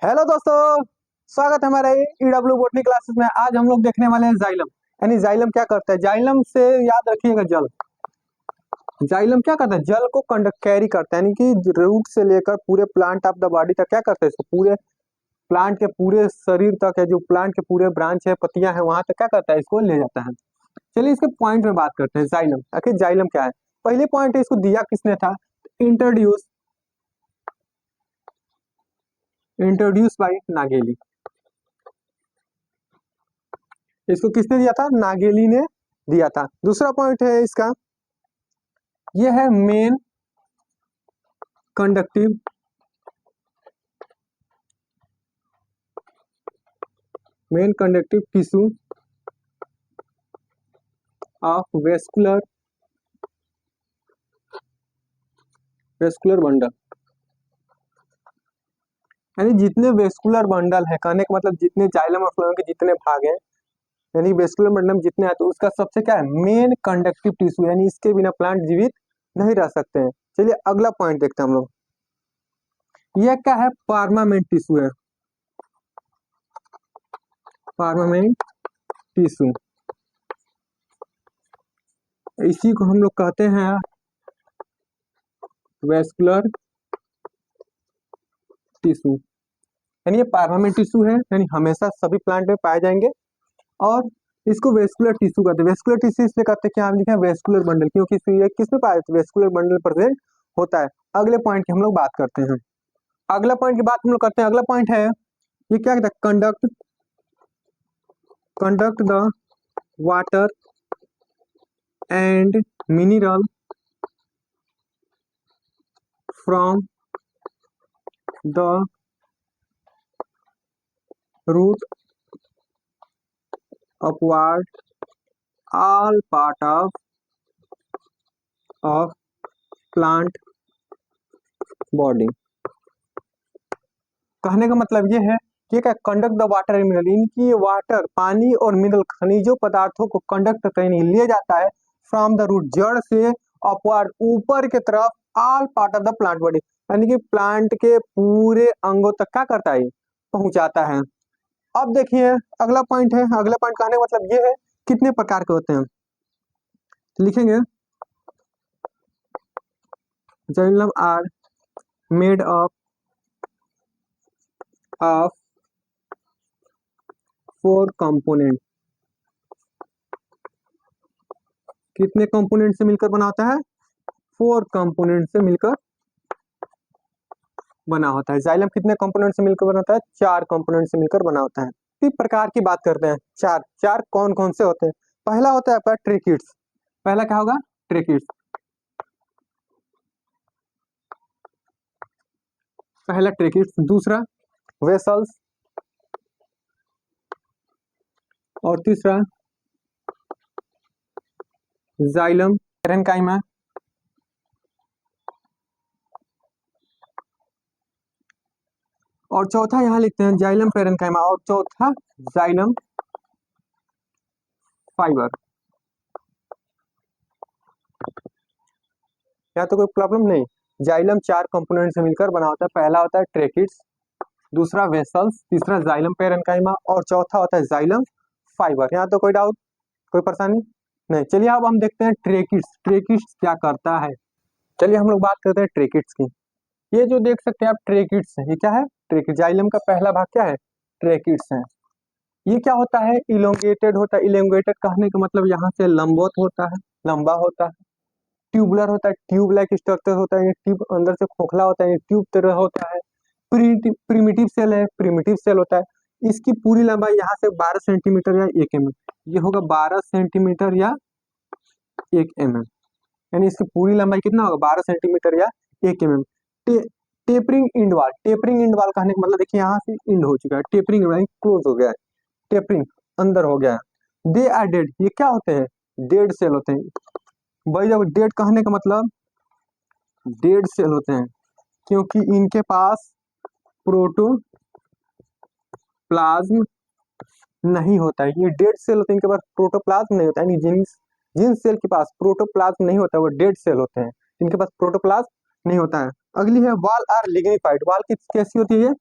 Hello दोस्तों, स्वागत है हमारे ईडब्ल्यू बॉटनी क्लासेस में। आज हम लोग देखने वाले हैं जाइलम। यानी जाइलम क्या करता है। जाइलम से याद रखिएगा, जल जाइलम क्या करता है, जल को कंडक्ट कैरी करता है। यानी कि रूट से लेकर पूरे प्लांट ऑफ द बॉडी तक क्या करता है, इसको पूरे प्लांट के पूरे शरीर तक है, जो प्लांट के पूरे ब्रांच है, पत्तियां हैं, वहां तक क्या करता है, इसको ले जाता है। चलिए इसके पॉइंट में बात करते हैं। जाइलम, आखिर जाइलम क्या है। पहले पॉइंट है, इसको दिया किसने था, इंट्रोड्यूस इंट्रोड्यूस बाय नागेली। इसको किसने दिया था, नागेली ने दिया था। दूसरा पॉइंट है इसका, ये है conductive main conductive tissue of vascular bundle. यानी जितने वेस्कुलर बंडल है, कहने का मतलब जितने जाइलम और फ्लोएम के जितने भाग हैं, यानी वेस्कुलर बंडल में जितने हैं, तो उसका सबसे क्या है, मेन कंडक्टिव टिश्यू। यानी इसके बिना प्लांट जीवित नहीं रह सकते हैं। चलिए अगला पॉइंट देखते हैं हम लोग। यह क्या है, पार्मामेंट टिश्यू है। पार्मामेंट टिश्यू, इसी को हम लोग कहते हैं वेस्कुलर टिश्यू। यानी ये पार्मामेंट टिश्यू है, यानी हमेशा सभी प्लांट में पाए जाएंगे। और इसको वेस्कुलर टिश्यू कहते हैं। वेस्कुलर टिश्यू इसलिए कहते हैं कि हम लिखे वेस्कुलर बंडल, क्योंकि ये किस में पाया जाता है, वेस्कुलर बंडल प्रेजेंट होता है। अगले पॉइंट की हम लोग बात करते हैं। अगला पॉइंट की बात हम लोग करते हैं। अगला पॉइंट है, ये क्या कहता है, conduct the water and mineral from the root upward all part of plant body. कहने का मतलब ये है कि क्या, conduct the water and mineral, इनकी वाटर पानी और मिनरल खनिजों पदार्थों को कंडक्ट करने ले जाता है फ्रॉम द रूट, जड़ से अपवार्ड ऊपर के तरफ, all part of the plant body, यानी कि प्लांट के पूरे अंगों तक क्या करता है, पहुंचाता है। अब देखिए अगला पॉइंट है। अगला पॉइंट कहने का मतलब ये है, कितने प्रकार के होते हैं, लिखेंगे xylem are made up of 4 component. कितने कंपोनेंट से मिलकर बना होता है, 4 कंपोनेंट से मिलकर बना होता है। जाइलम कितने कंपोनेंट से मिलकर बना होता है, 4 कंपोनेंट से मिलकर बना होता है। इस प्रकार की बात करते हैं, चार चार कौन कौन से होते हैं। पहला होता है आपका ट्रेकिड्स। पहला क्या होगा, ट्रेकिड्स। पहला ट्रेकिड्स, दूसरा वेसल्स, और तीसरा जाइलम पैरेन्काइमा, और चौथा यहाँ लिखते हैं जाइलम पैरेन्काइमा, और चौथा जाइलम फाइबर। यहाँ तो कोई प्रॉब्लम नहीं। जाइलम 4 कंपोनेंट से मिलकर बना होता है। पहला होता है ट्रेकिड्स, दूसरा वेसल्स, तीसरा जाइलम पैरेन्काइमा, और चौथा होता है जाइलम फाइबर। यहाँ तो कोई डाउट, कोई परेशानी नहीं। चलिए अब हम देखते हैं ट्रेकिड्स। ट्रेकिड्स क्या करता है, चलिए हम लोग बात करते हैं ट्रेकिड्स की। ये जो देख सकते हैं आप ट्रेकिड्स है, ये क्या है, ट्रेकिड। जाइलम का पहला भाग क्या है, ट्रेकिड्स है। ये क्या होता है, इलोंगेटेड होता है। इलोंगेटेड कहने का मतलब यहाँ से लंबवत होता है, लंबा होता है। ट्यूबुलर होता है, ट्यूब लाइक स्ट्रक्चर होता है, ये ट्यूब अंदर से खोखला होता है, ये ट्यूब तरह होता है। प्रिमिटिव सेल है, प्रिमिटिव सेल होता है। इसकी पूरी लंबाई यहाँ से 12 सेंटीमीटर या 1 mm, ये होगा 12 सेंटीमीटर या 1 mm। यानी इसकी पूरी लंबाई कितना होगा, 12 सेंटीमीटर या 1 mm। टेपरिंग इंड वाल। टेपरिंग इंड वाल कहने का मतलब देखिए यहाँ से इंड हो चुका है, टेपरिंग क्लोज हो गया है, टेपरिंग अंदर हो गया है। दे आर डेड, ये क्या होते हैं, डेड सेल होते हैं भाई। जब डेड कहने का मतलब डेड सेल होते हैं, क्योंकि इनके पास प्रोटोप्लाज्म नहीं होता है। ये डेड सेल होते हैं, इनके पास प्रोटोप्लाज्म नहीं होता है। यानी जिन जिन सेल के पास प्रोटोप्लाज्म नहीं होता है, वो डेड सेल होते हैं, इनके पास प्रोटोप्लाज्म नहीं होता है। अगली है वाल आर लिग्निफाइड। वाल की कैसी होती है,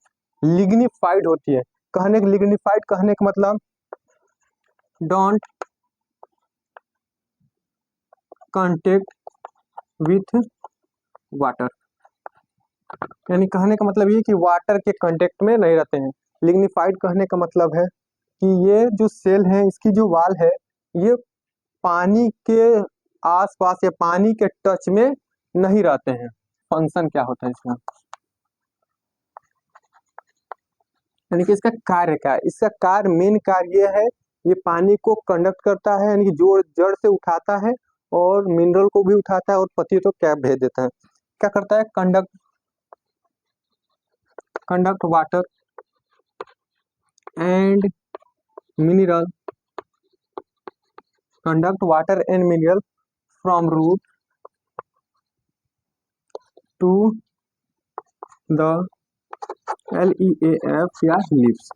लिग्निफाइड होती है। कहने का लिग्निफाइड कहने का मतलब डोंट कांटेक्ट विथ वाटर, यानी कहने का मतलब ये कि वाटर के कांटेक्ट में नहीं रहते हैं। लिग्निफाइड कहने का मतलब है कि ये जो सेल है, इसकी जो वाल है, ये पानी के आसपास या पानी के टच में नहीं रहते हैं। फंक्शन क्या होता है इसका, यानी कि इसका कार्य क्या है? इसका कार्य, मेन कार्य ये है, ये पानी को कंडक्ट करता है, यानी कि जोड़ जड़ से उठाता है और मिनरल को भी उठाता है और पत्ती तो क्या भेज देता है। क्या करता है? Conduct water and mineral, conduct water and mineral from root to the leaf या leaves।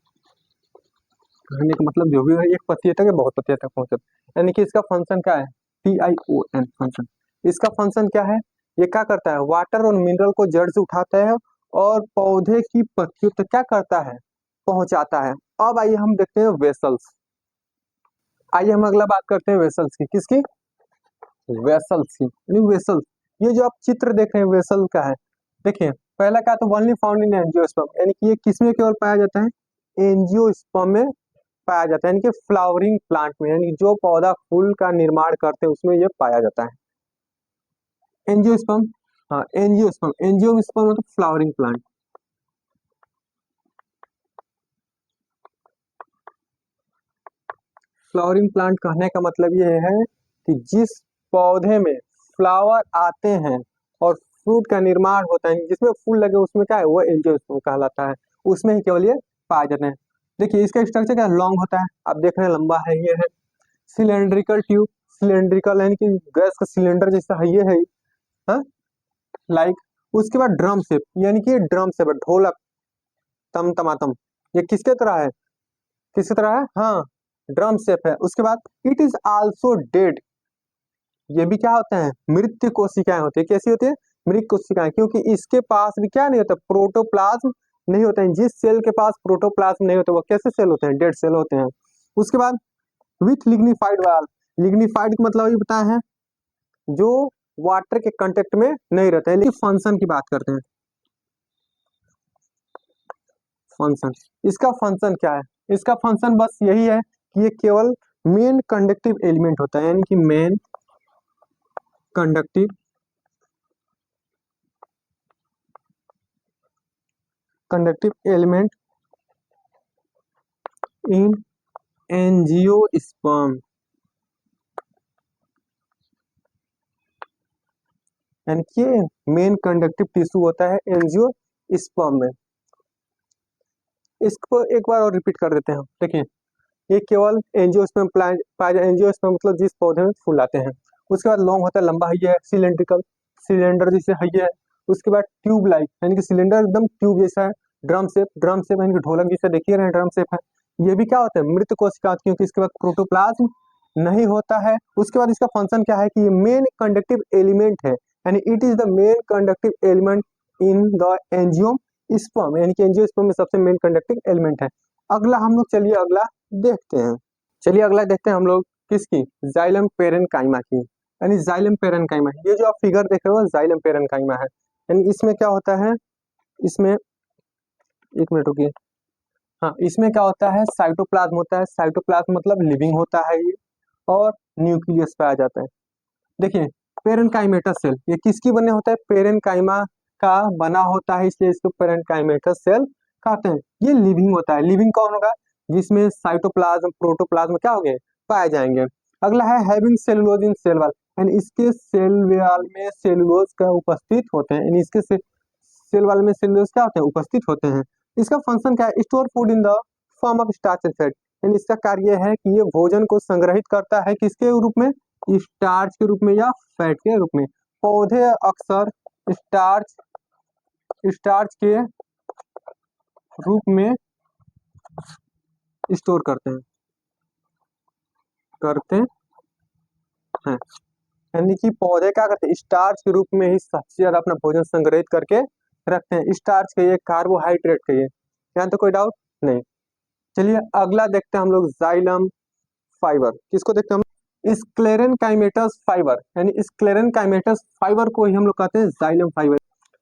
कहने का मतलब जो भी है, एक पत्ती तक या बहुत पत्तियों तक पहुंचे, यानी कि इसका फंक्शन क्या है? TION function. इसका फंक्शन क्या है? ये क्या करता है? वाटर और मिनरल को जड़ से उठाता है और पौधे की पत्तियों तक क्या करता है? पहुंचाता है। अब आइए हम देखते हैं वेसल्स। आइए हम अगला बात करते हैं वेसल्स की। किसकी? वेसल्स की। वेसल्स, ये जो आप चित्र देख रहे हैं वेसल का है, देखिए पहला क्या तो ओनली फाउंड इन एंजियोस्पर्म, यानी कि ये किसमें केवल पाया जाता है? एंजियोस्पर्म में पाया जाता है, यानी कि फ्लावरिंग प्लांट में, यानी जो पौधा फूल का निर्माण करते हैं उसमें ये पाया जाता है। एंजियोस्पर्म, हाँ एंजियोस्पर्म, एंजियोस्पर्म मतलब फ्लावरिंग प्लांट। फ्लावरिंग प्लांट कहने का मतलब ये है कि जिस पौधे में फ्लावर आते हैं और फ्रूट का निर्माण होता है, जिसमें फूल लगे उसमें क्या है? वो एंजियोस्पर्म कहलाता है। उसमें ही केवल ये पाए जाते हैं। देखिए इसका स्ट्रक्चर क्या लॉन्ग होता है, आप देख रहे हैं लंबा है, ये है सिलेंड्रिकल ट्यूब। सिलेंड्रिकल यानी कि गैस का सिलेंडर जैसा है, ये है हाँ लाइक। उसके बाद ड्रम शेप, यानी कि ड्रम शेप, ढोलक, तम तमातम, ये किसके तरह है? किसकी तरह है? हाँ ड्रम शेप है। उसके बाद इट इज आल्सो डेड, ये भी क्या होते हैं? मृत कोशिकाएं होती है। कैसी होती है? मृत कोशिकाएं, क्योंकि इसके पास भी क्या नहीं होता? प्रोटोप्लाज्म नहीं होता है। जिस सेल के पास प्रोटोप्लाज्म नहीं होता वो कैसे सेल होते हैं? डेड सेल होते हैं। उसके बाद विथ लिग्निफाइड वाल, लिग्निफाइड का मतलब ये बताया है जो वाटर के कांटेक्ट में नहीं रहता है। लेकिन फंक्शन की बात करते हैं। फंक्शन, इसका फंक्शन क्या है? इसका फंक्शन बस यही है कि ये केवल मेन कंडक्टिव एलिमेंट होता है, यानी कि main conductive element in angiosperm, यानी कि मेन कंडक्टिव टिश्यू होता है एंजियोस्पर्म में। इसको एक बार और रिपीट कर देते हैं। देखिए ये केवल एंजियोस्पर्म प्लांट पाया जाए। एंजियोस्पर्म मतलब जिस पौधे में फूल आते हैं। उसके बाद लॉन्ग होता है, लंबा है, ये है सिलेंड्रिकल, सिलेंडर जैसे है ये है। उसके बाद ट्यूब लाइक, यानी कि सिलेंडर एकदम ट्यूब जैसा है। ड्रम शेप, ड्रम शेप यानी कि ढोलक जैसा, देखिए रहे ड्रम शेप है। ये भी क्या होता है? मृत कोशिका, क्योंकि इसके बाद प्रोटोप्लाज्म नहीं होता है। उसके बाद इसका फंक्शन क्या है कि ये मेन कंडक्टिव एलिमेंट है, यानी it is the main conductive element in the angiosperm, यानी कि एंजियोस्पर्म में सबसे मेन कंडक्टिव एलिमेंट है। अगला हम लोग चलिए अगला देखते हैं। चलिए अगला देखते हैं हम लोग किसकी? जाइलम पेरेन्काइमा की, यानी जाइलम पेरेन्काइमा। ये जो आप फिगर देख रहे हो जाइलम पेरेन्काइमा है। यानी इसमें क्या होता है? इसमें एक मिनट रुकिए। हाँ इसमें क्या होता है? साइटोप्लाज्म होता है। साइटोप्लाज्म मतलब लिविंग होता है ये, और न्यूक्लियस पाया जाता है। देखिए पेरेन्काइमेटस सेल, ये किसकी बने होता है? पेरेन्काइमा का बना होता है, इसलिए इसको पेरेन्काइमेटस सेल कहते हैं। ये लिविंग होता है। लिविंग कौन होगा? जिसमें साइटोप्लाज्म प्रोटोप्लाज्म क्या हो गए? पाए जाएंगे। अगला है हैविंग सेलुलोज इन सेल वॉल, यानी इसके सेल वॉल में सेलुलोज का उपस्थित होते हैं, यानी इसके सेल वॉल में सेलुलोज क्या होते हैं? उपस्थित होते हैं। इसका फंक्शन क्या है? Store food in the form of starch and fat, यानी इसका कार्य है कि ये भोजन को संग्रहित करता है किसके रूप में? स्टार्च के रूप में या फैट के रूप में। पौधे अक्सर स्टार्च स्टार्च के रूप में स्टोर करते हैं, यानी कि पौधे क्या करते हैं? स्टार्च के रूप में ही सबसे ज्यादा अपना भोजन संग्रहित करके रखते हैं। स्टार्च का ये कार्बोहाइड्रेट का ये यहाँ तो कोई डाउट नहीं। चलिए अगला देखते हैं हम लोग जाइलम फाइबर। किसको देखते हैं हम? स्क्लेरेनकाइमेटस फाइबर, यानी स्क्लेरेनकाइमेटस फाइबर को ही हम लोग कहते हैं जाइलम फाइबर।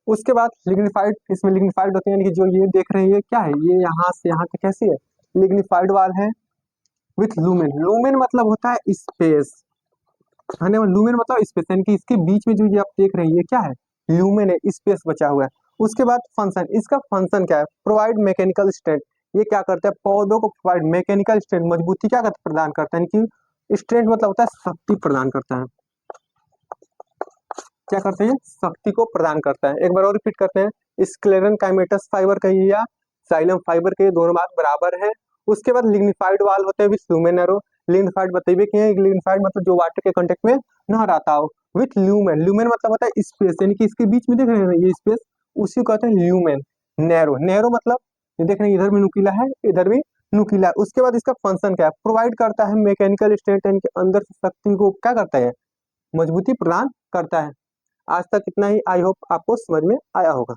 उसके बाद लिग्निफाइड, इसमें लिग्निफाइड होते हैं, यानी कि जो ये देख रहे हैं ये क्या है, ये यहाँ से यहाँ तक कैसी है, लिग्निफाइड वाल है विथ लूमेन। लूमेन मतलब होता है स्पेस, है ना, लूमेन मतलब स्पेस, यानी कि इसके बीच में जो ये आप देख रहे हैं ये क्या है, लूमेन है, स्पेस बचा हुआ है। उसके बाद फंक्शन, इसका फंक्शन क्या है, प्रोवाइड मैकेनिकल स्ट्रेंथ। ये क्या करता है, पौधों को प्रोवाइड मैकेनिकल स्ट्रेंथ, मजबूती क्या करता है, प्रदान करता है, यानी कि स्ट्रेंथ मतलब होता है शक्ति प्रदान करता है। क्या करते हैं, शक्ति को प्रदान करता है। एक बार और रिपीट करते हैं, स्क्लेरेनकाइमेटस फाइबर कहिए या जाइलम फाइबर के दोनों बात बराबर है। उसके बाद लिग्निफाइड वाल होते हैं विथ लूमेन एरो। लिग्निफाइड बताइए कि लिग्निफाइड मतलब जो वाटर के कांटेक्ट में न रहता हो, विथ ल्यूमेन। ल्यूमेन मतलब होता है स्पेस, यानी कि इसके बीच में देख रहे हैं ये स्पेस, उसी को कहते हैं ल्यूमेन। नैरो, नैरो मतलब ये देख रहे हैं इधर भी नुकीला है इधर भी नुकीला है। उसके बाद इसका फंक्शन क्या है, प्रोवाइड करता है मैकेनिकल स्ट्रेंथ, यानी कि अंदर से शक्ति को क्या करता है, मजबूती प्रदान करता है। आज तक इतना ही, आई होप आपको समझ में आया होगा।